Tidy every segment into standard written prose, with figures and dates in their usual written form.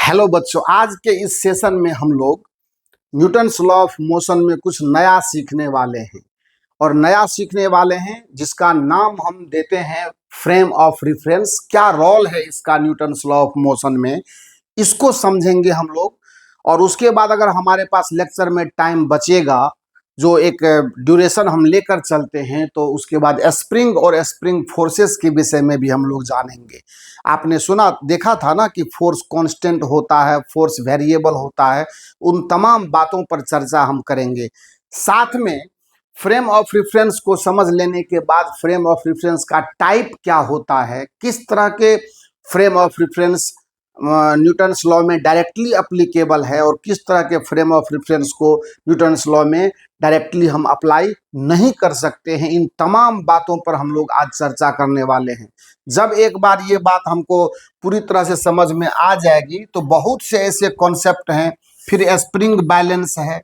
Hello बच्चों, आज के इस सेशन में हम लोग न्यूटन्स लॉ ऑफ मोशन में कुछ नया सीखने वाले हैं। और नया सीखने वाले हैं जिसका नाम हम देते हैं फ्रेम ऑफ रेफरेंस। क्या रोल है इसका न्यूटन्स लॉ ऑफ मोशन में, इसको समझेंगे हम लोग। और उसके बाद अगर हमारे पास लेक्चर में टाइम बचेगा, जो एक ड्यूरेशन हम लेकर चलते हैं, तो उसके बाद स्प्रिंग और स्प्रिंग फोर्सेस के विषय में भी हम लोग जानेंगे। आपने सुना देखा था ना कि फोर्स कांस्टेंट होता है, फोर्स वेरिएबल होता है। उन तमाम बातों पर चर्चा हम करेंगे। साथ में फ्रेम ऑफ रेफरेंस को समझ लेने के बाद फ्रेम ऑफ रेफरेंस का टाइप क्या होता है, किस तरह के frame of reference Newton's law में डायरेक्टली अप्लीकेबल है और किस तरह के फ्रेम ऑफ रेफरेंस को न्यूटन्स लॉ में डायरेक्टली हम अप्लाई नहीं कर सकते हैं। इन तमाम बातों पर हम लोग आज चर्चा करने वाले हैं। जब एक बार ये बात हमको पूरी तरह से समझ में आ जाएगी तो बहुत से ऐसे कॉन्सेप्ट हैं। फिर स्प्रिंग बैलेंस है,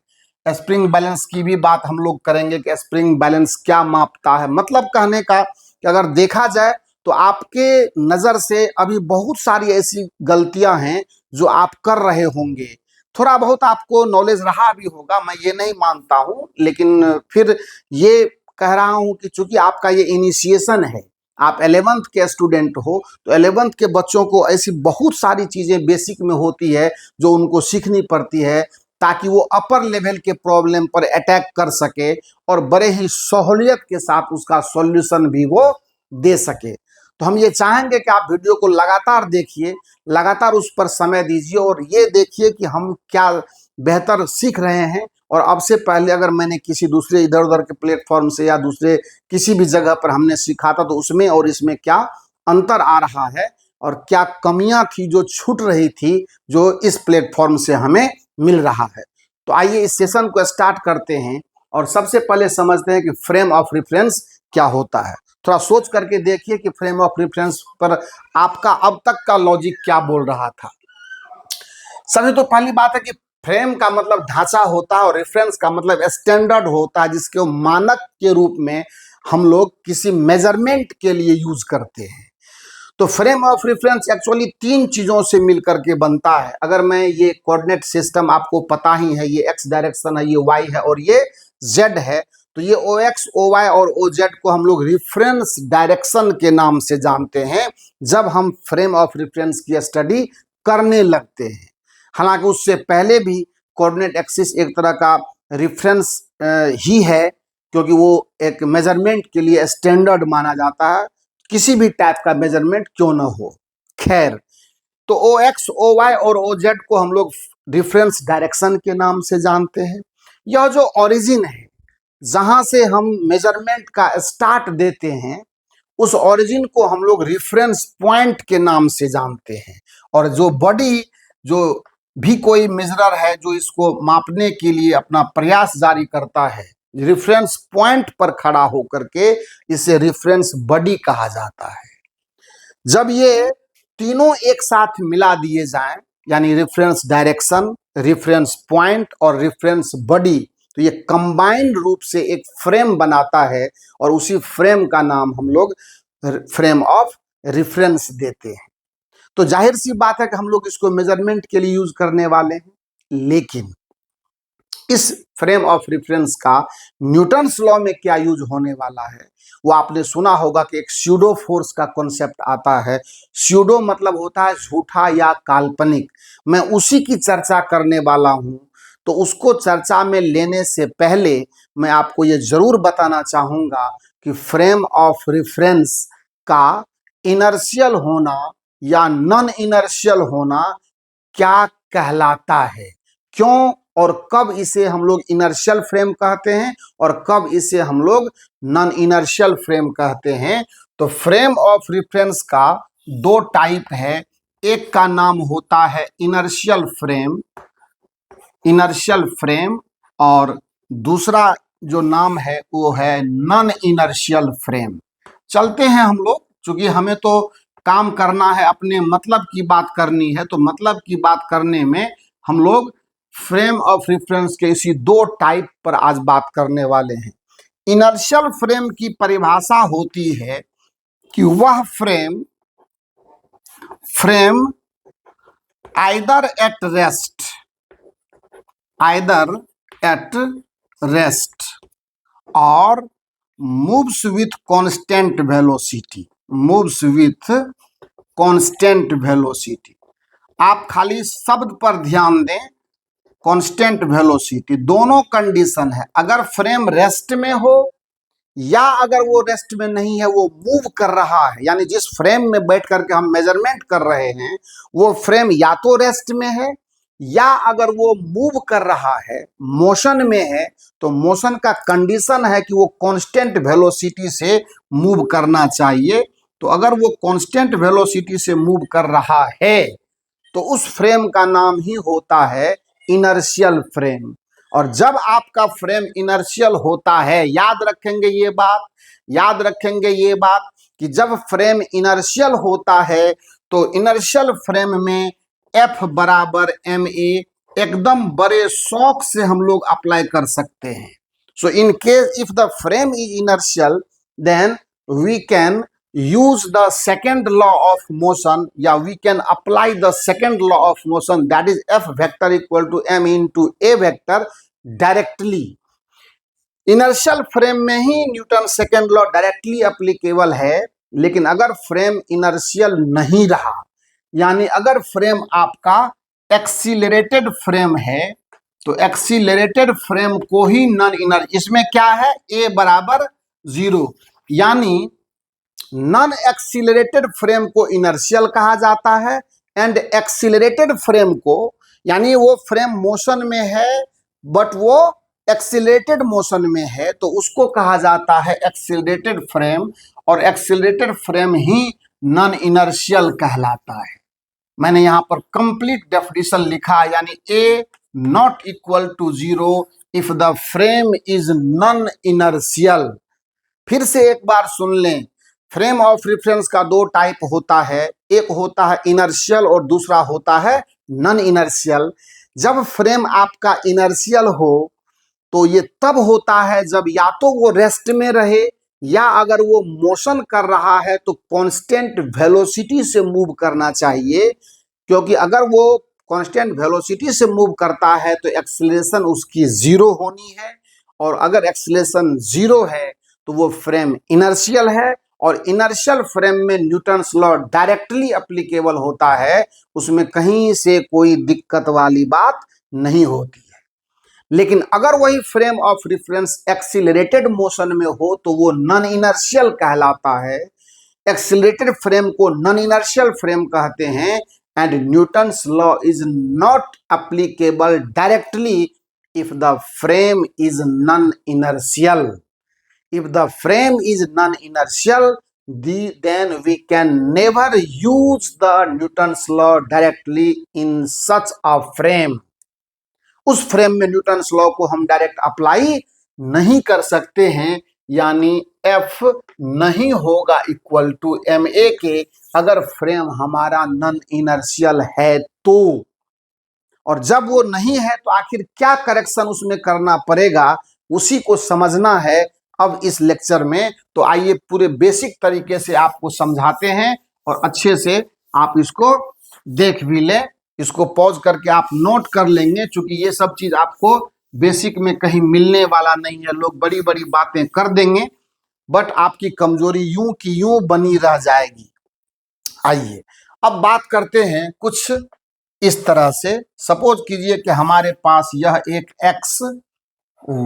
स्प्रिंग बैलेंस की भी बात हम लोग करेंगे कि स्प्रिंग बैलेंस क्या मापता है। मतलब कहने का कि अगर देखा जाए तो आपके नज़र से अभी बहुत सारी ऐसी गलतियां हैं जो आप कर रहे होंगे। थोड़ा बहुत आपको नॉलेज रहा भी होगा, मैं ये नहीं मानता हूं, लेकिन फिर ये कह रहा हूं कि चूंकि आपका ये इनिशिएशन है, आप 11th के स्टूडेंट हो, तो 11th के बच्चों को ऐसी बहुत सारी चीज़ें बेसिक में होती है जो उनको सीखनी पड़ती है ताकि वो अपर लेवल के प्रॉब्लम पर अटैक कर सके और बड़े ही सहूलियत के साथ उसका सॉल्यूशन भी वो दे सके। तो हम ये चाहेंगे कि आप वीडियो को लगातार देखिए, लगातार उस पर समय दीजिए और ये देखिए कि हम क्या बेहतर सीख रहे हैं। और अब से पहले अगर मैंने किसी दूसरे इधर उधर के प्लेटफॉर्म से या दूसरे किसी भी जगह पर हमने सीखा था तो उसमें और इसमें क्या अंतर आ रहा है और क्या कमियां थी जो छूट रही थी जो इस प्लेटफॉर्म से हमें मिल रहा है। तो आइए इस सेशन को स्टार्ट करते हैं और सबसे पहले समझते हैं कि फ्रेम ऑफ रेफरेंस क्या होता है। थोड़ा सोच करके देखिए कि फ्रेम ऑफ रेफरेंस पर आपका अब तक का लॉजिक क्या बोल रहा था। सबसे तो पहली बात है कि फ्रेम का मतलब ढांचा होता है और रेफरेंस का मतलब स्टैंडर्ड होता है जिसके मानक के रूप में हम लोग किसी मेजरमेंट के लिए यूज करते हैं। तो फ्रेम ऑफ रेफरेंस एक्चुअली तीन चीजों से मिलकर के बनता है। अगर मैं ये कोऑर्डिनेट सिस्टम आपको पता ही है, ये एक्स डायरेक्शन है, ये वाई है और ये जेड है, तो ये ओ एक्स ओ वाई और ओ जेड को हम लोग रेफरेंस डायरेक्शन के नाम से जानते हैं जब हम फ्रेम ऑफ रेफरेंस की स्टडी करने लगते हैं। हालांकि उससे पहले भी कोऑर्डिनेट एक्सिस एक तरह का रेफरेंस ही है, क्योंकि वो एक मेजरमेंट के लिए स्टैंडर्ड माना जाता है, किसी भी टाइप का मेजरमेंट क्यों ना हो। खैर, तो ओ एक्स ओ वाई और ओ जेड को हम लोग रेफरेंस डायरेक्शन के नाम से जानते हैं। यह जो ओरिजिन है जहां से हम मेजरमेंट का स्टार्ट देते हैं, उस ओरिजिन को हम लोग रेफरेंस पॉइंट के नाम से जानते हैं। और जो बॉडी, जो भी कोई मेजरर है जो इसको मापने के लिए अपना प्रयास जारी करता है, रेफरेंस पॉइंट पर खड़ा होकर के, इसे रेफरेंस बॉडी कहा जाता है। जब ये तीनों एक साथ मिला दिए जाएं, यानी रेफरेंस डायरेक्शन, रेफरेंस पॉइंट और रेफरेंस बॉडी, तो ये कंबाइंड रूप से एक फ्रेम बनाता है और उसी फ्रेम का नाम हम लोग फ्रेम ऑफ रेफरेंस देते हैं। तो जाहिर सी बात है कि हम लोग इसको मेजरमेंट के लिए यूज करने वाले हैं, लेकिन इस फ्रेम ऑफ रेफरेंस का न्यूटन्स लॉ में क्या यूज होने वाला है, वो आपने सुना होगा कि एक स्यूडो फोर्स का कॉन्सेप्ट आता है। स्यूडो मतलब होता है झूठा या काल्पनिक। मैं उसी की चर्चा करने वाला हूं। तो उसको चर्चा में लेने से पहले मैं आपको ये जरूर बताना चाहूंगा कि फ्रेम ऑफ रेफरेंस का इनर्शियल होना या नॉन इनर्शियल होना क्या कहलाता है, क्यों और कब इसे हम लोग इनर्शियल फ्रेम कहते हैं और कब इसे हम लोग नॉन इनर्शियल फ्रेम कहते हैं। तो फ्रेम ऑफ रेफरेंस का दो टाइप है। एक का नाम होता है इनर्शियल फ्रेम, इनर्शियल फ्रेम, और दूसरा जो नाम है वो है नॉन इनर्शियल फ्रेम। चलते हैं हम लोग, क्योंकि हमें तो काम करना है, अपने मतलब की बात करनी है, तो मतलब की बात करने में हम लोग फ्रेम ऑफ रेफरेंस के इसी दो टाइप पर आज बात करने वाले हैं। इनर्शियल फ्रेम की परिभाषा होती है कि वह फ्रेम आइदर एट रेस्ट और मूव्स विथ कांस्टेंट वेलोसिटी। आप खाली शब्द पर ध्यान दें, कांस्टेंट वेलोसिटी, दोनों कंडीशन है। अगर फ्रेम रेस्ट में हो या अगर वो रेस्ट में नहीं है, वो मूव कर रहा है, यानी जिस फ्रेम में बैठ करके हम मेजरमेंट कर रहे हैं वो फ्रेम या तो रेस्ट में है या अगर वो मूव कर रहा है, मोशन में है, तो मोशन का कंडीशन है कि वो कांस्टेंट वेलोसिटी से मूव करना चाहिए। तो अगर वो कांस्टेंट वेलोसिटी से मूव कर रहा है तो उस फ्रेम का नाम ही होता है इनर्शियल फ्रेम। और जब आपका फ्रेम इनर्शियल होता है, याद रखेंगे ये बात कि जब फ्रेम इनर्शियल होता है तो इनर्शियल फ्रेम में F बराबर ma एकदम बड़े शौक से हम लोग अप्लाई कर सकते हैं। So in case if the frame is inertial then we can use the second law of motion, या we can apply the second law of motion, that is F vector equal to m into a vector directly। Inertial frame में ही Newton second law directly applicable है। लेकिन अगर frame inertial नहीं रहा, यानी अगर फ्रेम आपका एक्सीलरेटेड फ्रेम है तो एक्सीलरेटेड फ्रेम को ही नॉन इनर, इसमें क्या है a बराबर 0, यानी नॉन एक्सीलरेटेड फ्रेम को इनर्शियल कहा जाता है एंड एक्सीलरेटेड फ्रेम को, यानी वो फ्रेम मोशन में है बट वो एक्सीलरेटेड मोशन में है, तो उसको कहा जाता है एक्सीलरेटेड फ्रेम, और एक्सीलरेटेड फ्रेम ही नॉन इनर्शियल कहलाता है। मैंने यहां पर कंप्लीट डेफिनेशन लिखा, यानी a not equal to 0 if the frame is non inertial. फिर से एक बार सुन लें, फ्रेम ऑफ रेफरेंस का दो टाइप होता है, एक होता है इनर्शियल और दूसरा होता है नॉन इनर्शियल। जब फ्रेम आपका इनर्शियल हो तो ये तब होता है जब या तो वो रेस्ट में रहे या अगर वो मोशन कर रहा है तो कांस्टेंट वेलोसिटी से मूव करना चाहिए, क्योंकि अगर वो कांस्टेंट वेलोसिटी से मूव करता है तो एक्सीलरेशन उसकी 0 होनी है, और अगर एक्सीलरेशन 0 है तो वो फ्रेम इनर्शियल है, और इनर्शियल फ्रेम में न्यूटन्स लॉ डायरेक्टली एप्लीकेबल होता है, उसमें कहीं से कोई दिक्कत वाली बात नहीं होती है। लेकिन अगर वही frame of reference accelerated motion में हो तो वो नॉन इनर्शियल कहलाता है। एक्सीलरेटेड फ्रेम को नॉन इनर्शियल फ्रेम कहते हैं, and Newton's law is not applicable directly if the frame is non inertial. If the frame is non-inertial, then we can never use the Newton's law directly in such a frame। उस frame में Newton's law को हम direct apply नहीं कर सकते हैं, यानी F नहीं होगा इक्वल टू ma के अगर फ्रेम हमारा नॉन इनर्शियल है तो। और जब वो नहीं है तो आखिर क्या करेक्शन उसमें करना पड़ेगा, उसी को समझना है अब इस लेक्चर में। तो आइए पूरे बेसिक तरीके से आपको समझाते हैं और अच्छे से आप इसको देख भी लें। इसको पॉज करके आप नोट कर लेंगे, क्योंकि ये सब चीज आपको बेसिक में कहीं मिलने वाला नहीं है। लोग बड़ी बड़ी बातें कर देंगे बट आपकी कमजोरी यूं की यूं बनी रह जाएगी। आइए अब बात करते हैं कुछ इस तरह से। सपोज कीजिए कि हमारे पास यह एक x,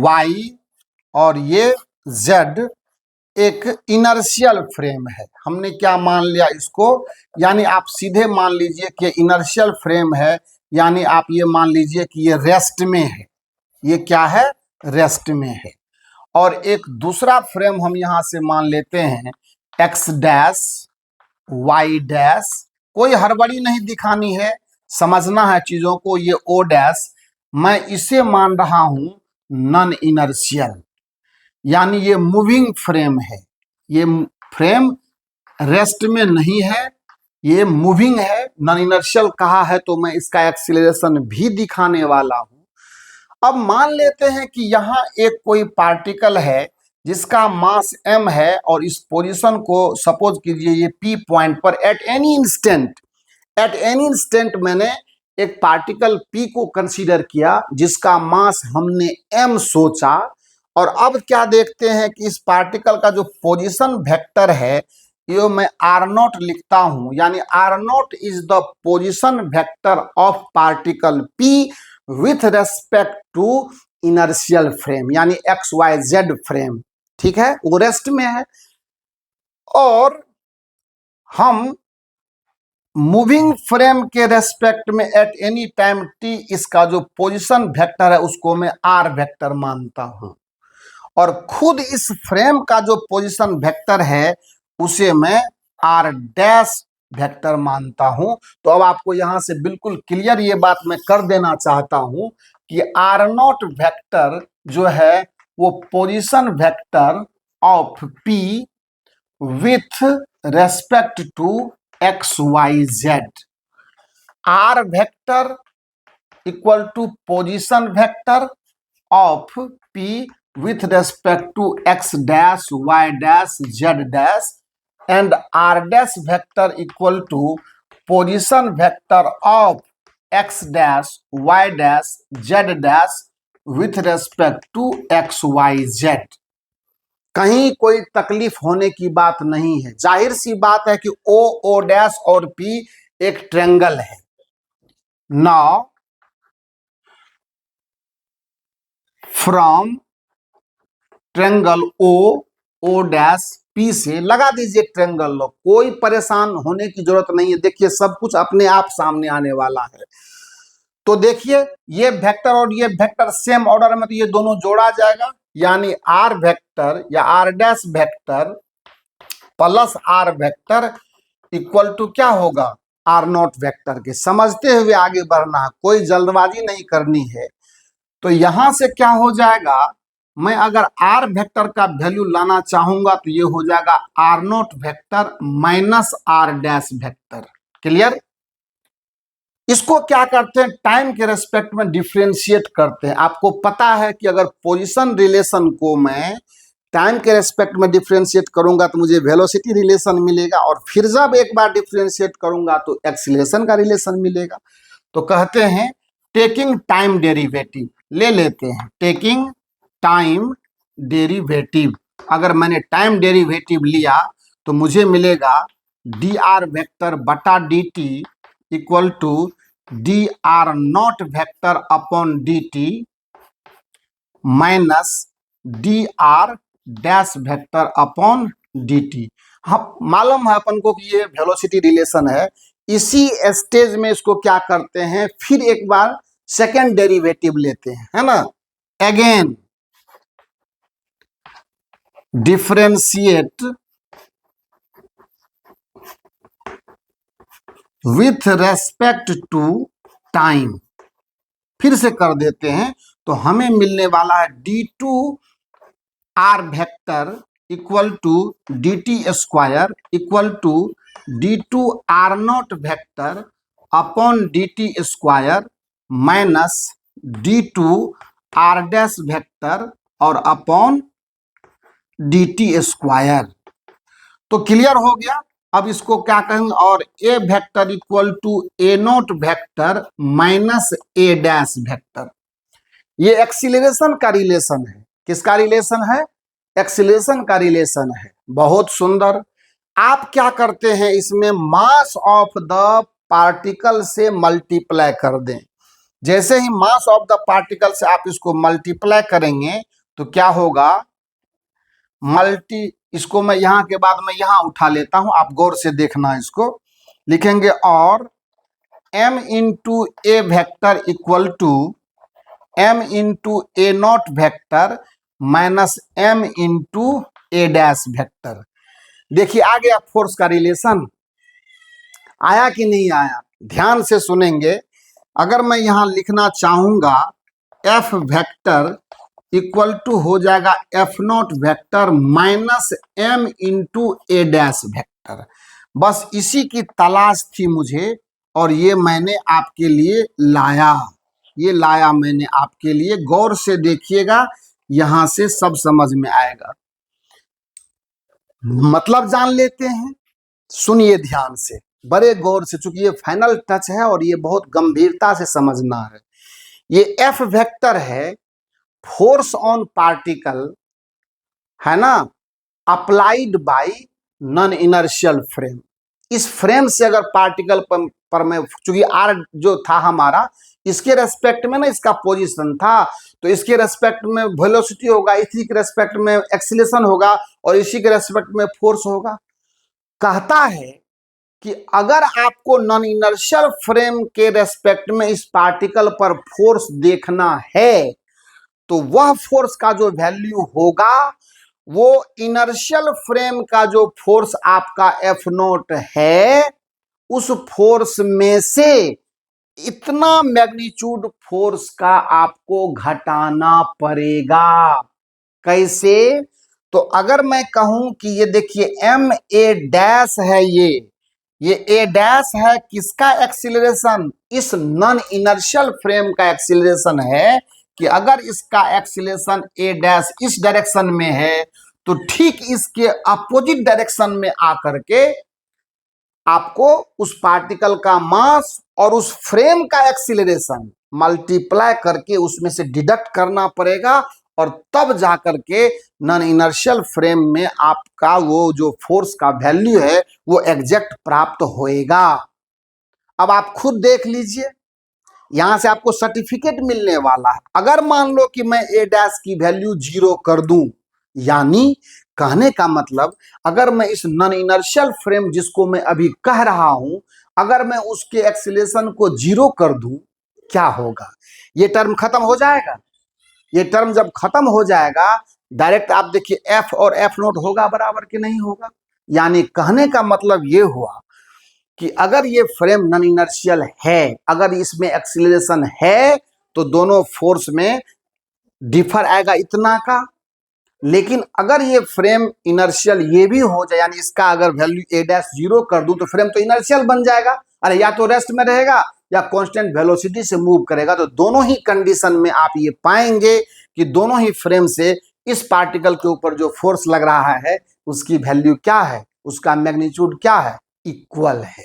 y और ये Z एक इनर्शियल फ्रेम है। हमने क्या मान लिया इसको, यानी आप सीधे मान लीजिए कि इनर्शियल फ्रेम है, यानी आप ये मान लीजिए कि ये रेस्ट में है। ये क्या है, रेस्ट में है। और एक दूसरा फ्रेम हम यहां से मान लेते हैं x डैश y डैश, कोई हड़बड़ी नहीं दिखानी है, समझना है चीजों को। ये o डैश मैं इसे मान रहा हूं नॉन इनर्शियल, यानी ये मूविंग फ्रेम है। ये फ्रेम रेस्ट में नहीं है, ये मूविंग है। नॉन इनर्शियल कहा है तो मैं इसका एक्सीलरेशन भी दिखाने वाला हूं। अब मान लेते हैं कि यहाँ एक कोई पार्टिकल है जिसका मास m है और इस पोजीशन को सपोज कीजिए ये p पॉइंट पर एट एनी इंस्टेंट मैंने एक पार्टिकल p को कंसीडर किया जिसका मास हमने m सोचा, और अब क्या देखते हैं कि इस पार्टिकल का जो पोजीशन वेक्टर है ये मैं r0 लिखता हूं, यानी r0 is the position vector of particle p with respect to inertial frame, यानी XYZ फ्रेम। ठीक है, वो रेस्ट में है, और हम मूविंग फ्रेम के रेस्पेक्ट में एट एनी टाइम t इसका जो पोजीशन वेक्टर है उसको मैं r वेक्टर मानता हूं, और खुद इस फ्रेम का जो पोजीशन वेक्टर है उसे मैं r डैश वेक्टर मानता हूं। तो अब आपको यहां से बिल्कुल क्लियर ये बात मैं कर देना चाहता हूं कि r0 वेक्टर जो है वो position vector of p with respect to XYZ, r vector equal to position vector of p with respect to x dash, y dash, z dash, and r dash vector equal to position vector of x dash, y dash, z dash with respect to x, y, z। कहीं कोई तकलीफ होने की बात नहीं है। जाहिर सी बात है कि o, o डैश और p एक ट्रायंगल है। Now from triangle O dash P से लगा दीजिए ट्रायंगल, कोई परेशान होने की जरूरत नहीं है। देखिए सब कुछ अपने आप सामने आने वाला है। तो देखिए ये वेक्टर और ये वेक्टर सेम ऑर्डर में, तो ये दोनों जोड़ा जाएगा, यानी आर वेक्टर या R dash vector plus R vector equal to क्या होगा, r0 वेक्टर के। समझते हुए आगे बढ़ना, कोई जल्दबाजी नहीं करनी है। तो यहां से क्या हो जाएगा, मैं अगर r वेक्टर का वैल्यू लाना चाहूंगा तो ये हो जाएगा r0 vector minus r dash vector. Clear? इसको क्या करते हैं, टाइम के रेस्पेक्ट में डिफरेंशिएट करते हैं। आपको पता है कि अगर पोजीशन रिलेशन को मैं टाइम के रेस्पेक्ट में डिफरेंशिएट करूंगा तो मुझे वेलोसिटी रिलेशन मिलेगा, और फिर जब एक बार डिफरेंशिएट करूंगा तो एक्सीलरेशन का रिलेशन मिलेगा। तो कहते हैं टेकिंग टाइम डेरिवेटिव, ले लेते हैं टेकिंग टाइम डेरिवेटिव। अगर मैंने टाइम डेरिवेटिव लिया तो मुझे मिलेगा dr वेक्टर बटा dt equal to dr0 vector upon dt minus dr dash vector upon dt। हाँ, मालूम है अपन को कि ये वेलोसिटी रिलेशन है। इसी स्टेज में इसको क्या करते हैं, फिर एक बार सेकेंड डेरिवेटिव लेते हैं, है ना। Again differentiate with respect to time, फिर से कर देते हैं तो हमें मिलने वाला है d2 r vector equal to dt square equal to d2 r0 vector upon dt square minus d2 r dash vector और अपॉन dt स्क्वायर। तो क्लियर हो गया। अब इसको क्या कहेंगे, और a vector equal to a0 vector minus a dash vector. ये एक्सीलरेशन का रिलेशन है। किसका रिलेशन है, एक्सीलरेशन का रिलेशन है। बहुत सुंदर। आप क्या करते हैं, इसमें मास ऑफ द पार्टिकल से मल्टीप्लाई कर दें। जैसे ही मास ऑफ द पार्टिकल से आप इसको मल्टीप्लाई करेंगे तो क्या होगा, इसको मैं यहां के बाद मैं यहां उठा लेता हूं, आप गौर से देखना। इसको लिखेंगे और m into a vector equal to m into a0 vector minus m into a dash vector. देखिए आ गया फोर्स का रिलेशन, आया कि नहीं आया, ध्यान से सुनेंगे। अगर मैं यहां लिखना चाहूंगा f वेक्टर इक्वल टू हो जाएगा f0 vector minus m into a dash vector. बस इसी की तलाश थी मुझे, और ये मैंने आपके लिए लाया, ये लाया मैंने आपके लिए। गौर से देखिएगा, यहां से सब समझ में आएगा। मतलब जान लेते हैं, सुनिए ध्यान से। बड़े गौर से, चूंकि ये फाइनल टच है और ये बहुत गंभीरता से समझना है। ये एफ वेक्टर है, फोर्स ऑन पार्टिकल, है ना, applied by non inertial frame. इस फ्रेम से अगर पार्टिकल पर मैं, चूंकि आर जो था हमारा, इसके रेस्पेक्ट में ना इसका पोजीशन था, तो इसके रेस्पेक्ट में वेलोसिटी होगा, इसी के रेस्पेक्ट में एक्सीलरेशन होगा, और इसी के रेस्पेक्ट में फोर्स होगा। कहता है कि अगर आपको नॉन इनर्शियल फ्रेम के रेस्पेक्ट में इस पार्टिकल पर फोर्स देखना है, तो वह फोर्स का जो वैल्यू होगा वो इनर्शियल फ्रेम का जो फोर्स आपका एफ नोट है, उस फोर्स में से इतना मैग्नीट्यूड फोर्स का आपको घटाना पड़ेगा। कैसे? तो अगर मैं कहूं कि ये देखिए एम ए डैश है, ये ए डैश है, किसका एक्सीलरेशन? इस नॉन इनर्शियल फ्रेम का एक्सीलरेशन है, कि अगर इसका एक्सीलरेशन ए डैश इस डायरेक्शन में है, तो ठीक इसके अपोजिट डायरेक्शन में आकर के आपको उस पार्टिकल का मास और उस फ्रेम का एक्सीलरेशन मल्टीप्लाई करके उसमें से डिडक्ट करना पड़ेगा, और तब जाकर के नॉन इनर्शियल फ्रेम में आपका वो जो फोर्स का वैल्यू है वो एग्जैक्ट प्राप्त होएगा। अब आप खुद देख लीजिए, यहां से आपको सर्टिफिकेट मिलने वाला है। अगर मान लो कि मैं ए डैश की वैल्यू 0 कर दूं, यानी कहने का मतलब अगर मैं इस नॉन इनर्शियल फ्रेम जिसको मैं अभी कह रहा हूं, अगर मैं उसके एक्सीलरेशन को 0 कर दूं, क्या होगा? ये टर्म खत्म हो जाएगा। ये टर्म जब खत्म हो जाएगा, डायरेक्ट आप देखिए एफ और एफ नोट होगा बराबर कि नहीं होगा। यानी कहने का मतलब ये हुआ कि अगर ये फ्रेम नॉन इनर्शियल है, अगर इसमें एक्सीलरेशन है, तो दोनों फोर्स में डिफर आएगा इतना का। लेकिन अगर ये फ्रेम इनर्शियल ये भी हो जाए, यानी इसका अगर वैल्यू ए डैश 0 कर दूं, तो फ्रेम तो इनर्शियल बन जाएगा। अरे या तो रेस्ट में रहेगा या कांस्टेंट वेलोसिटी से मूव करेगा। तो दोनों ही कंडीशन में आप ये पाएंगे कि दोनों ही फ्रेम से इस पार्टिकल के ऊपर जो फोर्स लग रहा है उसकी वैल्यू क्या है, उसका मैग्नीट्यूड क्या है, इक्वल है।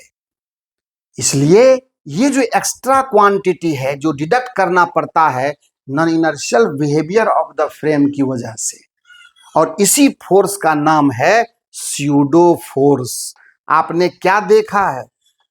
इसलिए ये जो एक्स्ट्रा क्वांटिटी है जो डिडक्ट करना पड़ता है non inertial behaviour of the frame की वजह से, और इसी फोर्स का नाम है स्यूडो फोर्स। आपने क्या देखा है?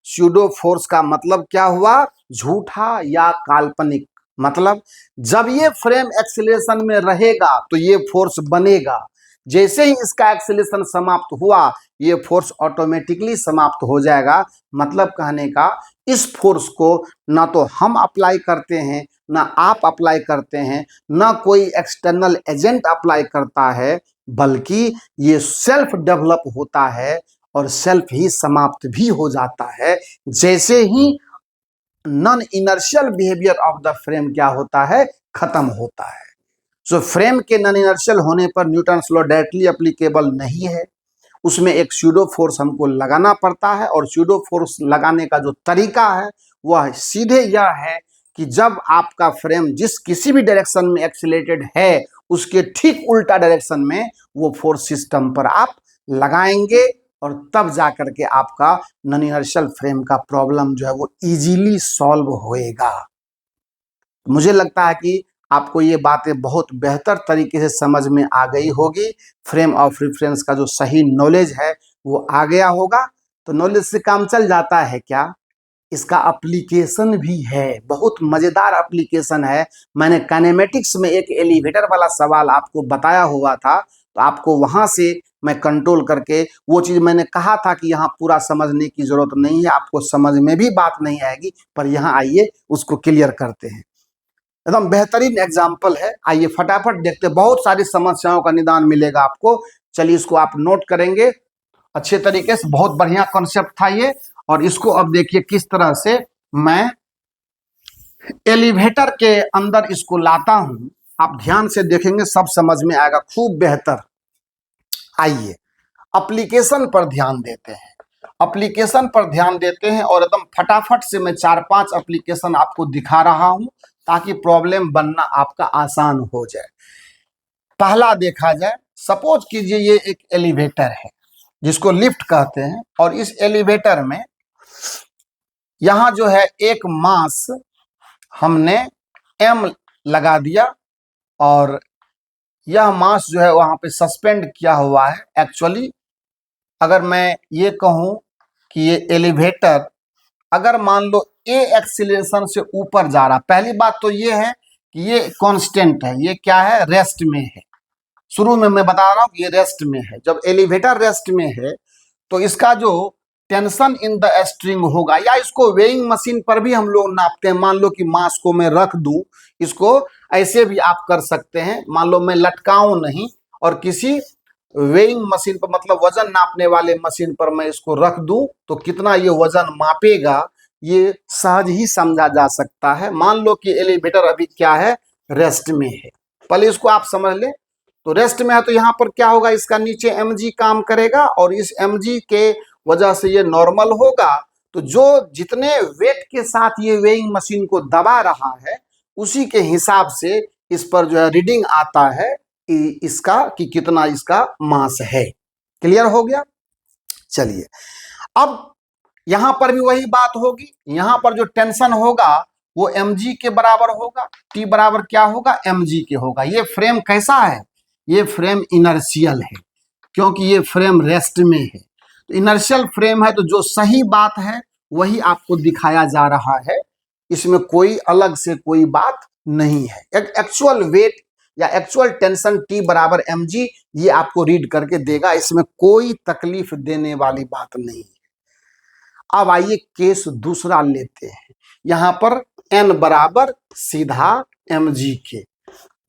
स्यूडो फोर्स का मतलब क्या हुआ? झूठा या काल्पनिक। मतलब जब ये फ्रेम एक्सीलरेशन में रहेगा तो ये फोर्स बनेगा, जैसे ही इसका एक्सीलरेशन समाप्त हुआ ये फोर्स ऑटोमेटिकली समाप्त हो जाएगा। मतलब कहने का, इस फोर्स को ना तो हम अप्लाई करते हैं, ना आप अप्लाई करते हैं, ना कोई एक्सटर्नल एजेंट अप्लाई करता है, बल्कि ये सेल्फ डेवलप होता है और सेल्फ ही समाप्त भी हो जाता है, जैसे ही non inertial behaviour of the frame क्या होता है, खत्म होता है। सो फ्रेम के नॉन इनर्शियल होने पर न्यूटन्स लॉ डायरेक्टली एप्लीकेबल नहीं है, उसमें एक स्यूडो फोर्स हमको लगाना पड़ता है। और स्यूडो फोर्स लगाने का जो तरीका है वह सीधे यह है कि जब आपका फ्रेम जिस किसी भी डायरेक्शन में एक्सीलरेटेड है उसके ठीक उल्टा डायरेक्शन में वो फोर्स सिस्टम पर आप लगाएंगे, और तब जाकर के आपका नॉन इनर्शियल फ्रेम का प्रॉब्लम जो है वो इजीली सॉल्व होएगा। मुझे लगता है कि आपको ये बातें बहुत बेहतर तरीके से समझ में आ गई होगी। फ्रेम ऑफ रेफरेंस का जो सही नॉलेज है वो आ गया होगा। तो नॉलेज से काम चल जाता है क्या? इसका एप्लीकेशन भी है, बहुत मजेदार एप्लीकेशन है। मैंने काइनेमेटिक्स में एक एलिवेटर वाला सवाल आपको बताया हुआ था, तो आपको वहां से मैं कंट्रोल करके वो चीज मैंने कहा था कि यहाँ पूरा समझने की जरूरत नहीं है, आपको समझ में भी बात नहीं आएगी, पर यहाँ आइए उसको क्लियर करते हैं। एकदम बेहतरीन एग्जाम्पल है, आइए फटाफट देखते। बहुत सारी समस्याओं का निदान मिलेगा आपको। चलिए इसको आप नोट करेंगे अच्छे तरीके से। बहुत बढ़िया कॉन्सेप्ट था ये, और इसको अब देखिए किस तरह से मैं एलिवेटर के अंदर इसको लाता हूं। आप ध्यान से देखेंगे सब समझ में आएगा खूब बेहतर। आइए एप्लीकेशन पर ध्यान देते हैं, एप्लीकेशन पर ध्यान देते हैं, और एकदम फटाफट से मैं 4-5 एप्लीकेशन आपको दिखा रहा हूं ताकि प्रॉब्लम बनना आपका आसान हो जाए। पहला देखा जाए, सपोज कीजिए ये एक एलिवेटर है जिसको लिफ्ट कहते हैं, और इस एलिवेटर में यहां जो है एक मास हमने m लगा दिया और यह मास जो है वहां पे सस्पेंड किया हुआ है। एक्चुअली अगर मैं ये कहूं कि ये एलिवेटर अगर मान लो ए एक्सीलरेशन से ऊपर जा रहा, पहली बात तो ये है कि ये कांस्टेंट है, ये क्या है, रेस्ट में है। शुरू में मैं बता रहा हूं कि ये रेस्ट में है। जब एलिवेटर रेस्ट में है तो इसका जो टेंशन इन द स्ट्रिंग होगा, या इसको वेइंग मशीन पर भी हम लोग नापते हैं। मान लो कि मास को मैं रख दूं, इसको ऐसे भी आप कर सकते हैं। मान लो मैं लटकाऊं नहीं और किसी वेइंग मशीन पर, मतलब वजन नापने वाले मशीन पर मैं इसको रख दूं तो कितना ये वजन मापेगा, ये सहज ही समझा जा सकता है। मान लो कि एलिवेटर अभी क्या है, रेस्ट में है। पहले इसको आप समझ ले। तो रेस्ट में है तो यहाँ पर क्या होगा, इसका नीचे mg काम करेगा और इस mg के वजह से ये नॉर्मल होगा। तो जो जितने वेट के साथ ये वेइंग मशीन को दबा रहा है उसी के हिसाब से इस पर जो है रीडिंग आता है इसका कि कितना इसका मास है। क्लियर हो गया। चलिए अब यहां पर भी वही बात होगी। यहां पर जो टेंशन होगा वो mg के बराबर होगा। T बराबर क्या होगा, mg के होगा। ये फ्रेम कैसा है, ये फ्रेम इनर्शियल है क्योंकि ये फ्रेम रेस्ट में है। तो इनर्शियल फ्रेम है तो जो सही बात है वही आपको दिखाया जा रहा है, इसमें कोई अलग से कोई बात नहीं है। एक्चुअल वेट या एक्चुअल टेंशन T बराबर mg ये आपको रीड करके देगा, इसमें कोई तकलीफ देने वाली बात नहीं है। अब आइए केस दूसरा लेते हैं। यहां पर n बराबर सीधा mg के,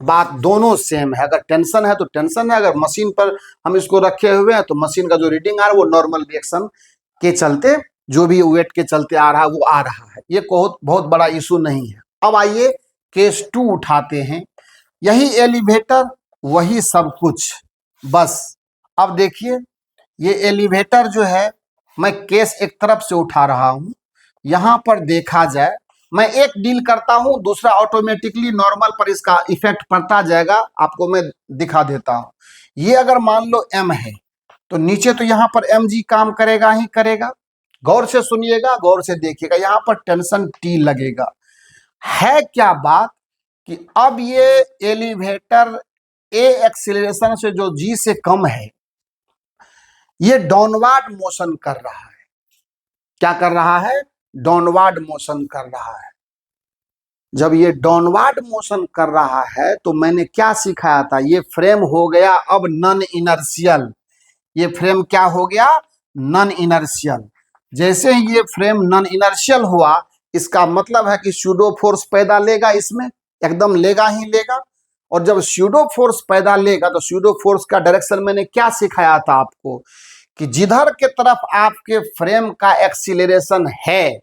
बात दोनों सेम है। अगर टेंशन है तो टेंशन है, अगर मशीन पर हम इसको रखे हुए हैं तो मशीन का जो रीडिंग आ रहा है वो नॉर्मल रिएक्शन के चलते, जो भी वेट के चलते आ रहा है वो आ रहा है। ये बहुत बड़ा इशू नहीं है। अब आइए केस 2 उठाते हैं। यही एलिवेटर वही सब कुछ, बस अब देखिए ये एलिवेटर जो है मैं केस एक तरफ से उठा रहा हूं। यहां पर देखा जाए मैं एक डील करता हूं, दूसरा ऑटोमेटिकली नॉर्मल पर इसका इफेक्ट पड़ता जाएगा। आपको मैं दिखा देता हूं। ये अगर मान लो m है तो नीचे तो यहां पर mg काम करेगा ही करेगा। गौर से सुनिएगा, गौर से देखिएगा, यहां पर टेंशन T लगेगा। है क्या बात कि अब ये एलिवेटर ए एक्सीलरेशन से जो g से कम है ये डाउनवर्ड मोशन कर रहा है। क्या कर रहा है, डाउनवर्ड मोशन कर रहा है। जब ये डाउनवर्ड मोशन कर रहा है तो मैंने क्या सिखाया था, ये फ्रेम हो गया अब नॉन इनर्शियल। ये फ्रेम क्या हो गया, नॉन इनर्शियल। जैसे ही ये फ्रेम नॉन इनर्शियल हुआ इसका मतलब है कि स्यूडो फोर्स पैदा लेगा, इसमें एकदम लेगा ही लेगा। और जब स्यूडो फोर्स पैदा लेगा तो स्यूडो फोर्स का डायरेक्शन मैंने क्या सिखाया था आपको कि जिधर के तरफ आपके फ्रेम का एक्सीलरेशन है,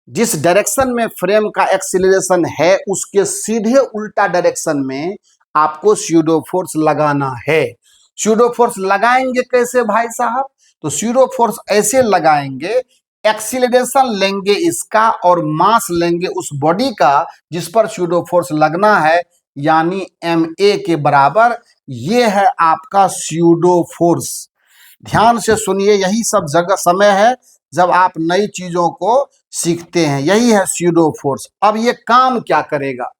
जिस डायरेक्शन में फ्रेम का एक्सीलरेशन है उसके सीधे उल्टा डायरेक्शन में आपको स्यूडो फोर्स लगाना है। स्यूडो फोर्स लगाएंगे कैसे भाई साहब, तो स्यूडो फोर्स ऐसे लगाएंगे, एक्सीलरेशन लेंगे इसका और मास लेंगे उस बॉडी का जिस पर स्यूडो फोर्स लगना है, यानी ma के बराबर। ये है आपका स्यूडो फोर्स। ध्यान से सुनिए, यही सब जगह समय है जब आप नई चीजों को सीखते हैं। यही है स्यूडो फोर्स। अब ये काम क्या करेगा,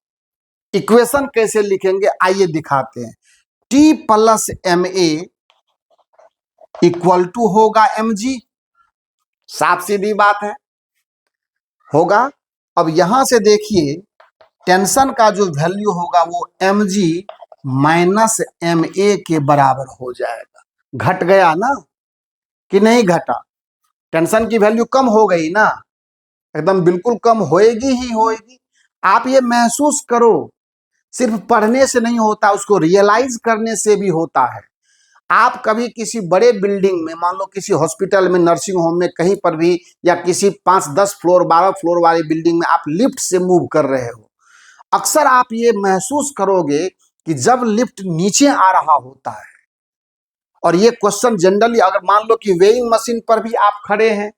इक्वेशन कैसे लिखेंगे आइए दिखाते हैं। T plus ma equal to होगा mg, साफ सीधी बात है, होगा। अब यहां से देखिए टेंशन का जो वैल्यू होगा वो mg माइनस ma के बराबर हो जाएगा। घट गया ना कि नहीं घटा, टेंशन की वैल्यू कम हो गई ना, एकदम बिल्कुल कम होएगी ही होएगी। आप ये महसूस करो, सिर्फ पढ़ने से नहीं होता, उसको रियलाइज करने से भी होता है। आप कभी किसी बड़े बिल्डिंग में, मान लो किसी हॉस्पिटल में, नर्सिंग होम में, कहीं पर भी, या किसी 5-10 फ्लोर 12 फ्लोर वाली बिल्डिंग में आप लिफ्ट से मूव कर रहे हो, अक्सर आप ये महसूस करोगे कि जब लिफ्ट नीचे आ रहा होता है, और ये क्वेश्चन जनरली अगर मान लो कि वेइंग मशीन पर भी आप खड़े हैं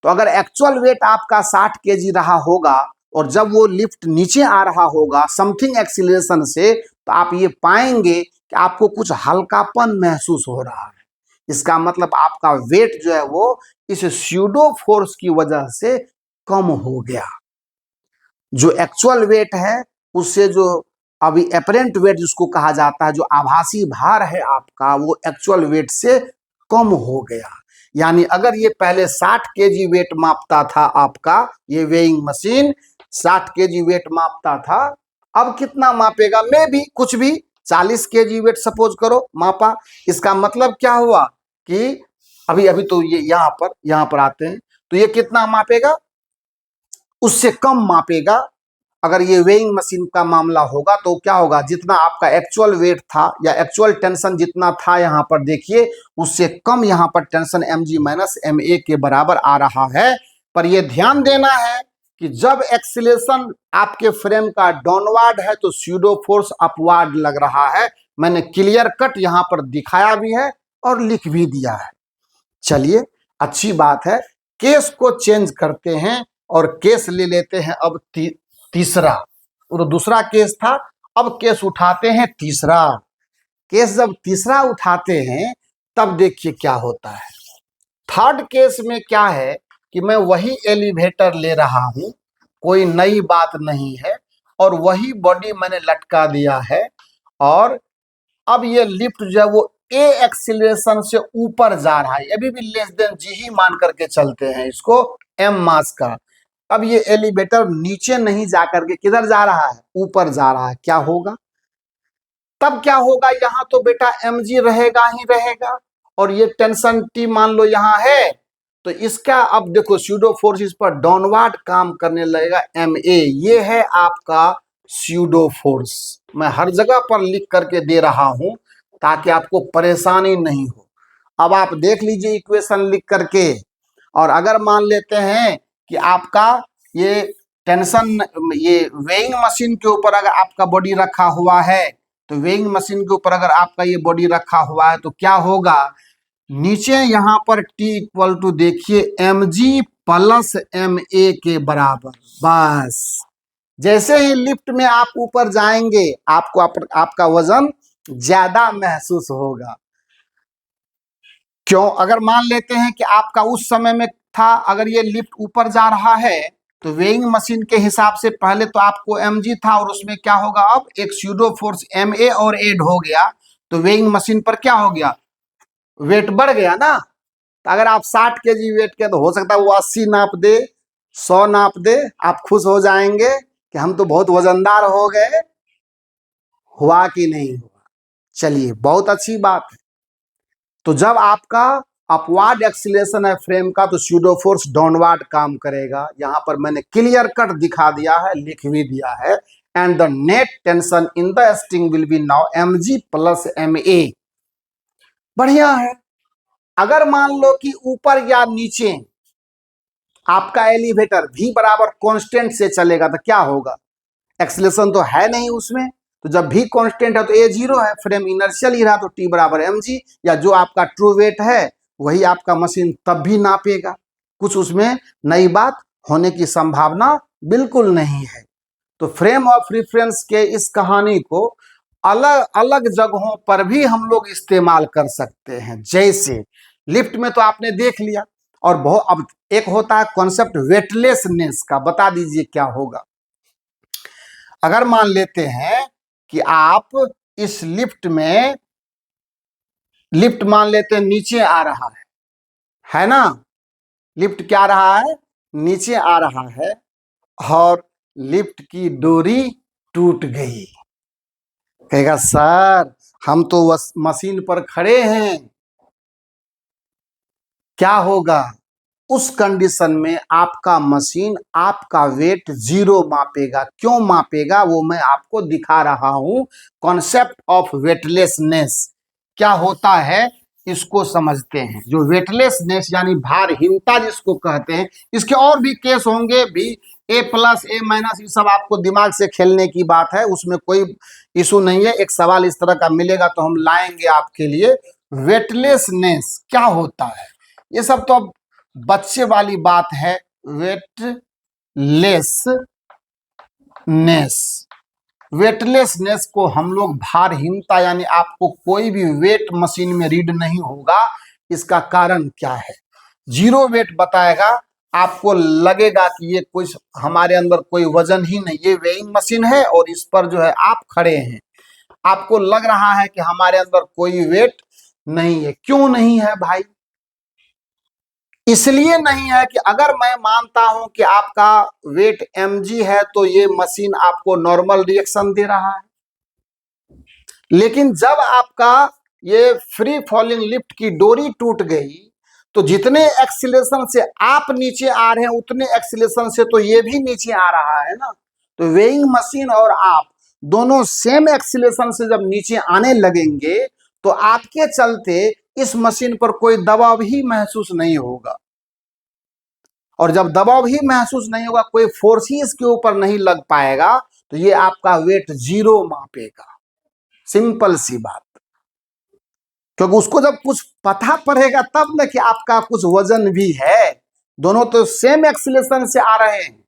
तो अगर एक्चुअल वेट आपका 60 केजी रहा होगा और जब वो लिफ्ट नीचे आ रहा होगा समथिंग एक्सीलरेशन से, तो आप ये पाएंगे कि आपको कुछ हल्कापन महसूस हो रहा है। इसका मतलब आपका वेट जो है वो इस स्यूडो फोर्स की वजह से कम हो गया। जो एक्चुअल वेट है उससे जो अभी एपरेंट वेट जिसको कहा जाता है, जो आभासी भार है आपका, वो एक्चुअल वेट से कम हो गया। यानी अगर ये पहले 60 केजी वेट मापता था आपका, ये वेइंग मशीन 60 केजी वेट मापता था, अब कितना मापेगा? मैं भी कुछ भी 40 केजी वेट सपोज करो मापा। इसका मतलब क्या हुआ कि अभी अभी तो ये यहां पर आते हैं, तो ये कितना मापेगा? उससे कम मापेगा। अगर ये वेइंग मशीन का मामला होगा तो क्या होगा? जितना आपका एक्चुअल वेट था या एक्चुअल टेंशन जितना था यहां पर देखिए, उससे कम यहां पर टेंशन mg माइनस ma के बराबर आ रहा है। पर यह ध्यान देना है कि जब एक्सीलरेशन आपके फ्रेम का डाउनवर्ड है तो स्यूडो फोर्स अपवार्ड लग रहा है। मैंने क्लियर कट यहां पर दिखाया भी है और लिख भी दिया है। चलिए, अच्छी बात है। केस को चेंज करते हैं और केस ले लेते हैं अब तीसरा। और दूसरा केस था, अब केस उठाते हैं तीसरा। केस जब तीसरा उठाते हैं तब देखिए क्या होता है। थर्ड केस में क्या है कि मैं वही एलिवेटर ले रहा हूं, कोई नई बात नहीं है, और वही बॉडी मैंने लटका दिया है, और अब ये लिफ्ट जो है वो ए एक्सीलरेशन से ऊपर जा रहा है। अभी भी लेस देन जी ही मान करके चलते हैं इसको, एम मास का। अब ये एलिवेटर नीचे नहीं जाकर के किधर जा रहा है? ऊपर जा रहा है। क्या होगा तब? क्या होगा? यहाँ तो बेटा mg रहेगा ही रहेगा, और ये टेंशन T मान लो यहाँ है, तो इसका अब देखो स्यूडो फोर्स इस पर डाउनवर्ड काम करने लगेगा ma। ये है आपका स्यूडो फोर्स। मैं हर जगह पर लिख करके दे रहा हूं ताकि आपको परेशानी नहीं हो। अब आप देख लीजिए इक्वेशन लिख करके, और अगर मान लेते हैं कि आपका ये टेंशन, ये वेइंग मशीन के ऊपर अगर आपका बॉडी रखा हुआ है, तो वेइंग मशीन के ऊपर अगर आपका ये बॉडी रखा हुआ है तो क्या होगा? नीचे यहां पर T इक्वल टू देखिए mg प्लस ma के बराबर। बस जैसे ही लिफ्ट में आप ऊपर जाएंगे आपको आपका वजन ज्यादा महसूस होगा। क्यों? अगर मान लेते हैं कि आपका उस समय में था, अगर ये लिफ्ट ऊपर जा रहा है तो वेइंग मशीन के हिसाब से पहले तो आपको mg था, और उसमें क्या होगा? अब एक स्यूडो फोर्स ma और ऐड हो गया, तो वेइंग मशीन पर क्या हो गया? वेट बढ़ गया ना। तो अगर आप 60 केजी वेट के, तो हो सकता है वो 80 नाप दे, 100 नाप दे, आप खुश हो जाएंगे कि हम तो बहुत वजनदार हो गए। हुआ कि नहीं हुआ? चलिए, बहुत अच्छी बात है। तो जब आपका अपवार्ड एक्सीलरेशन है फ्रेम का, तो स्यूडो फोर्स डाउनवर्ड काम करेगा। यहां पर मैंने क्लियर कट दिखा दिया है, लिख भी दिया है। And the net tension in the string will be now mg plus ma। बढ़िया है। अगर मान लो कि ऊपर या नीचे आपका एलिवेटर भी बराबर कांस्टेंट से चलेगा तो क्या होगा? एक्सीलरेशन तो है नहीं उसमें, तो जब भी कांस्टेंट है तो a जीरो है, फ्रेम इनर्शियल ही रहा तो T बराबर mg, या जो आपका ट्रू वेट है वही आपका मशीन तब भी नापेगा। कुछ उसमें नई बात होने की संभावना बिल्कुल नहीं है। तो फ्रेम ऑफ रेफरेंस के इस कहानी को अलग अलग जगहों पर भी हम लोग इस्तेमाल कर सकते हैं। जैसे लिफ्ट में तो आपने देख लिया, और बहुत अब एक होता है कॉन्सेप्ट वेटलेसनेस का। बता दीजिए क्या होगा। अगर मान लेते हैं कि आप इस लिफ्ट में, लिफ्ट मान लेते हैं नीचे आ रहा है ना? लिफ्ट क्या रहा है? नीचे आ रहा है, और लिफ्ट की डोरी टूट गई। कहेगा सर हम तो मशीन पर खड़े हैं, क्या होगा? उस कंडीशन में आपका मशीन आपका वेट जीरो मापेगा। क्यों मापेगा वो मैं आपको दिखा रहा हूं। कॉन्सेप्ट ऑफ वेटलेसनेस क्या होता है इसको समझते हैं। जो वेटलेसनेस यानी भारहीनता जिसको कहते हैं, इसके और भी केस होंगे भी, ए प्लस ए माइनस, ये सब आपको दिमाग से खेलने की बात है, उसमें कोई इशू नहीं है। एक सवाल इस तरह का मिलेगा तो हम लाएंगे आपके लिए। वेटलेसनेस क्या होता है, ये सब तो अब बच्चे वाली बात है। वेटलेसनेस को हम लोग भारहीनता, यानी आपको कोई भी वेट मशीन में रीड नहीं होगा, इसका कारण क्या है। जीरो वेट बताएगा, आपको लगेगा कि ये कुछ हमारे अंदर कोई वजन ही नहीं, ये वेइंग मशीन है और इस पर जो है आप खड़े हैं, आपको लग रहा है कि हमारे अंदर कोई वेट नहीं है। क्यों नहीं है भाई? इसलिए नहीं है कि अगर मैं मानता हूं कि आपका वेट mg है तो ये मशीन आपको नॉर्मल रिएक्शन दे रहा है, लेकिन जब आपका ये फ्री फॉलिंग लिफ्ट की डोरी टूट गई तो जितने एक्सीलरेशन से आप नीचे आ रहे हैं उतने एक्सीलरेशन से तो ये भी नीचे आ रहा है ना। तो वेइंग मशीन और आप दोनों सेम एक्सीलरेशन से जब नीचे आने लगेंगे तो आपके चलते इस मशीन पर कोई दबाव ही महसूस नहीं होगा, और जब दबाव ही महसूस नहीं होगा, कोई फोर्स ही इसके ऊपर नहीं लग पाएगा, तो ये आपका वेट जीरो मापेगा। सिंपल सी बात, क्योंकि उसको जब कुछ पता पड़ेगा तब ना कि आपका कुछ वजन भी है। दोनों तो सेम एक्सीलरेशन से आ रहे हैं,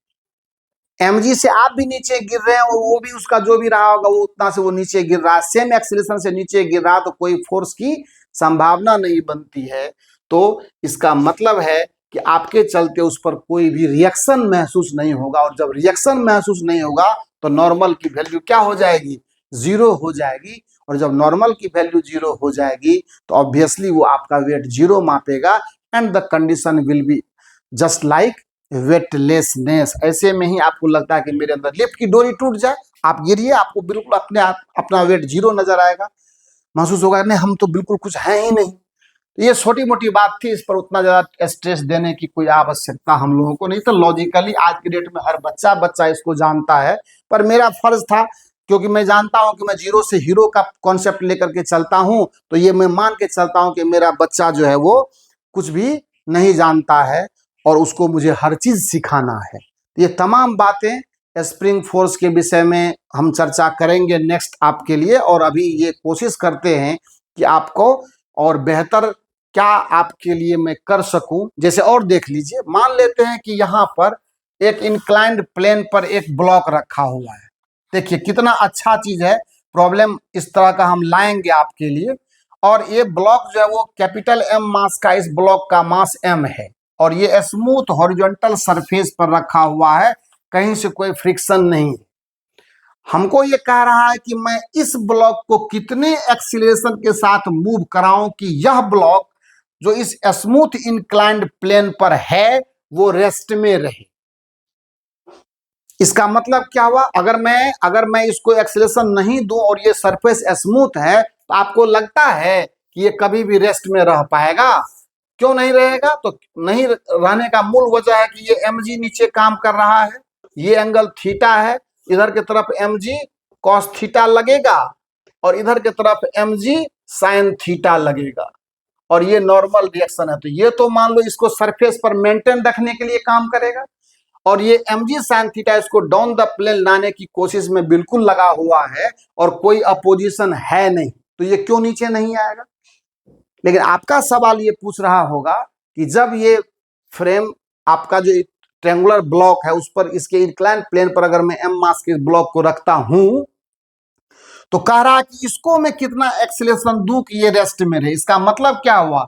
mg से आप भी नीचे गिर रहे हैं और वो भी उसका जो भी रहा होगा वो उतना से वो नीचे गिर रहा है, सेम एक्सीलरेशन से नीचे गिर रहा है, तो कोई फोर्स की संभावना नहीं बनती है। तो इसका मतलब है कि आपके चलते उस पर कोई भी रिएक्शन महसूस नहीं होगा, और जब रिएक्शन महसूस नहीं होगा तो नॉर्मल की वैल्यू क्या हो जाएगी? जीरो हो जाएगी। और जब नॉर्मल की वैल्यू जीरो हो जाएगी तो ऑब्वियसली वो आपका वेट जीरो मापेगा, and the condition will be just like weightlessness. ऐसे में ही आपको लगता है कि मेरे अंदर लिफ्ट की डोरी टूट जाए, आप गिरिए, आपको बिल्कुल अपने आप अपना वेट जीरो नजर आएगा, महसूस होगा नहीं हम तो बिल्कुल कुछ है ही नहीं। तो ये छोटी मोटी बात थी, इस पर उतना ज्यादा स्ट्रेस देने की कोई आवश्यकता हम लोगों को नहीं। तो लॉजिकली आज की डेट में हर बच्चा इसको जानता है, पर मेरा फर्ज था, क्योंकि मैं जानता हूं कि मैं जीरो से हीरो का कॉन्सेप्ट लेकर के चलता हूं, तो ये मैं मान के चलता हूं कि मेरा बच्चा जो है वो कुछ भी नहीं जानता है और उसको मुझे हर चीज सिखाना है। ये तमाम बातें स्प्रिंग फोर्स के विषय में हम चर्चा करेंगे नेक्स्ट आपके लिए, और अभी ये कोशिश करते हैं कि आपको और बेहतर क्या आपके लिए मैं कर सकूं। जैसे और देख लीजिए, मान लेते हैं कि यहाँ पर एक इंक्लाइंड प्लेन पर एक ब्लॉक रखा हुआ है, देखिए कितना अच्छा चीज है। प्रॉब्लम इस तरह का हम लाएंगे आपके लिए, और ये ब्लॉक जो है वो कैपिटल M मास का, इस ब्लॉक का मास M है, और ये स्मूथ हॉरिजॉन्टल सरफेस पर रखा हुआ है, कहीं से कोई फ्रिक्शन नहीं है। हमको ये कह रहा है कि मैं इस ब्लॉक को कितने एक्सीलरेशन के साथ मूव कराऊं कि यह ब्लॉक जो इस स्मूथ इंक्लाइंड प्लेन पर है वो रेस्ट में रहे। इसका मतलब क्या हुआ? अगर मैं इसको एक्सीलरेशन नहीं दूं और ये सरफेस स्मूथ है, तो आपको लगता है कि ये कभी भी रेस्ट में रह पाएगा? क्यों नहीं रहेगा? तो नहीं रहने का मूल वजह है कि ये mg नीचे काम कर रहा है, ये एंगल थीटा है, इधर की तरफ mg cos थीटा लगेगा और इधर की तरफ mg sin थीटा लगेगा, और ये नॉर्मल रिएक्शन है। तो ये तो मान लो इसको सरफेस पर मेंटेन रखने के लिए काम करेगा, और ये mg sin थीटा इसको डाउन द प्लेन लाने की कोशिश में बिल्कुल लगा हुआ है, और कोई अपोजिशन है नहीं, तो ये क्यों नीचे नहीं आएगा? लेकिन आपका सवाल ये पूछ रहा होगा कि जब ये फ्रेम आपका जो ट्रायंगुलर ब्लॉक है उस पर, इसके इंक्लाइन प्लेन पर अगर मैं m मास के ब्लॉक को रखता हूं, तो कह रहा है कि इसको मैं कितना एक्सीलरेशन दूं कि ये रेस्ट में रहे। इसका मतलब क्या हुआ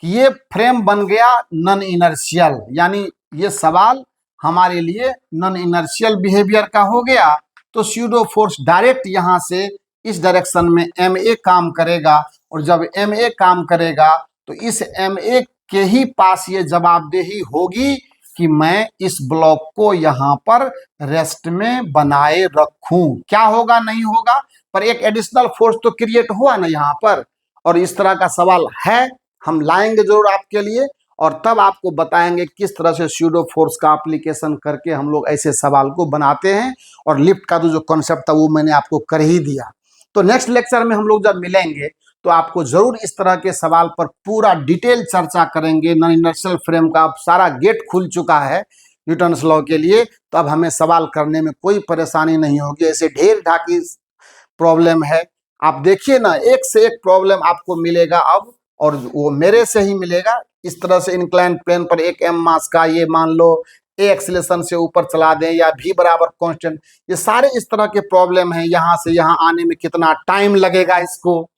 कि ये फ्रेम बन गया नॉन इनर्शियल, यानी ये सवाल हमारे लिए नॉन इनर्शियल बिहेवियर का हो गया। तो स्यूडो फोर्स डायरेक्ट यहां से इस डायरेक्शन में ma काम करेगा, और जब ma काम करेगा तो इस ma के ही पास ये जवाबदेही होगी कि मैं इस ब्लॉक को यहां पर रेस्ट में बनाए रखूं। क्या होगा? नहीं होगा, पर एक एडिशनल फोर्स तो क्रिएट हुआ ना यहाँ पर। और इस तरह का सवाल है, हम लाएंगे जरूर आपके लिए, और तब आपको बताएंगे किस तरह से स्यूडो फोर्स का एप्लीकेशन करके हम लोग ऐसे सवाल को बनाते हैं। और लिफ्ट का तो जो कॉन्सेप्ट था वो मैंने आपको कर ही दिया। तो नेक्स्ट लेक्चर में हम लोग जब मिलेंगे तो आपको जरूर इस तरह के सवाल पर पूरा डिटेल चर्चा करेंगे। नॉन इनर्शियल फ्रेम का सारा गेट खुल चुका है न्यूटन्स लॉ के लिए, तो अब हमें सवाल करने में कोई परेशानी नहीं होगी। ऐसे ढेर ढाकी प्रॉब्लम है, आप देखिए ना, एक से एक प्रॉब्लम आपको मिलेगा अब, और वो मेरे से ही मिलेगा। इस तरह से इंक्लाइन प्लेन पर एक m मास का, ये मान लो a एक्सीलरेशन से ऊपर चला दें, या v बराबर कांस्टेंट, ये सारे इस तरह के प्रॉब्लम हैं। यहाँ से यहाँ आने में कितना टाइम लगेगा इसको,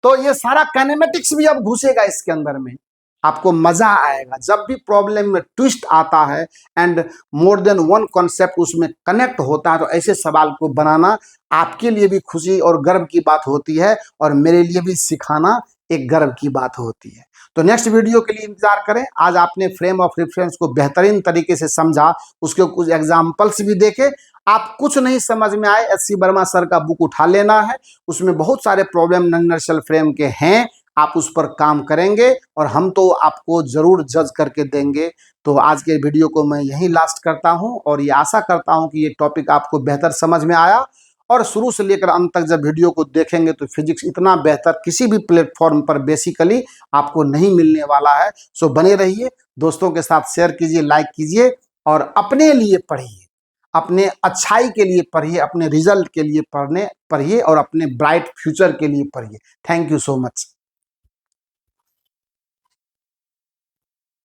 तो ये सारा काइनेमेटिक्स भी अब घुसेगा इसके अंदर में, आपको मजा आएगा। जब भी प्रॉब्लम में ट्विस्ट आता है and more than one concept उसमें कनेक्ट होता है, तो ऐसे सवाल को बनाना आपके लिए भी खुशी और गर्व की बात होती है, और मेरे लिए भी सिखाना एक गर्व की बात होती है। तो नेक्स्ट वीडियो के लिए इंतजार करें। आज आपने फ्रेम ऑफ रेफरेंस को बेहतरीन तरीके से समझा, उसके कुछ एग्जाम्पल्स भी देखे। आप कुछ नहीं समझ में आए, एस सी वर्मा सर का बुक उठा लेना है, उसमें बहुत सारे प्रॉब्लम नॉन इनर्शियल फ्रेम के हैं, आप उस पर काम करेंगे और हम तो आपको जरूर जज करके देंगे। तो आज के वीडियो को मैं यहीं लास्ट करता हूं, और ये आशा करता हूं कि ये टॉपिक आपको बेहतर समझ में आया, और शुरू से लेकर अंत तक जब वीडियो को देखेंगे तो फिजिक्स इतना बेहतर किसी भी प्लेटफॉर्म पर बेसिकली आपको नहीं मिलने वाला है। सो बने रहिए, दोस्तों के साथ शेयर कीजिए, लाइक कीजिए, और अपने लिए पढ़िए, अपने अच्छाई के लिए पढ़िए, अपने रिजल्ट के लिए पढ़िए, और अपने ब्राइट फ्यूचर के लिए पढ़िए। Thank you so much.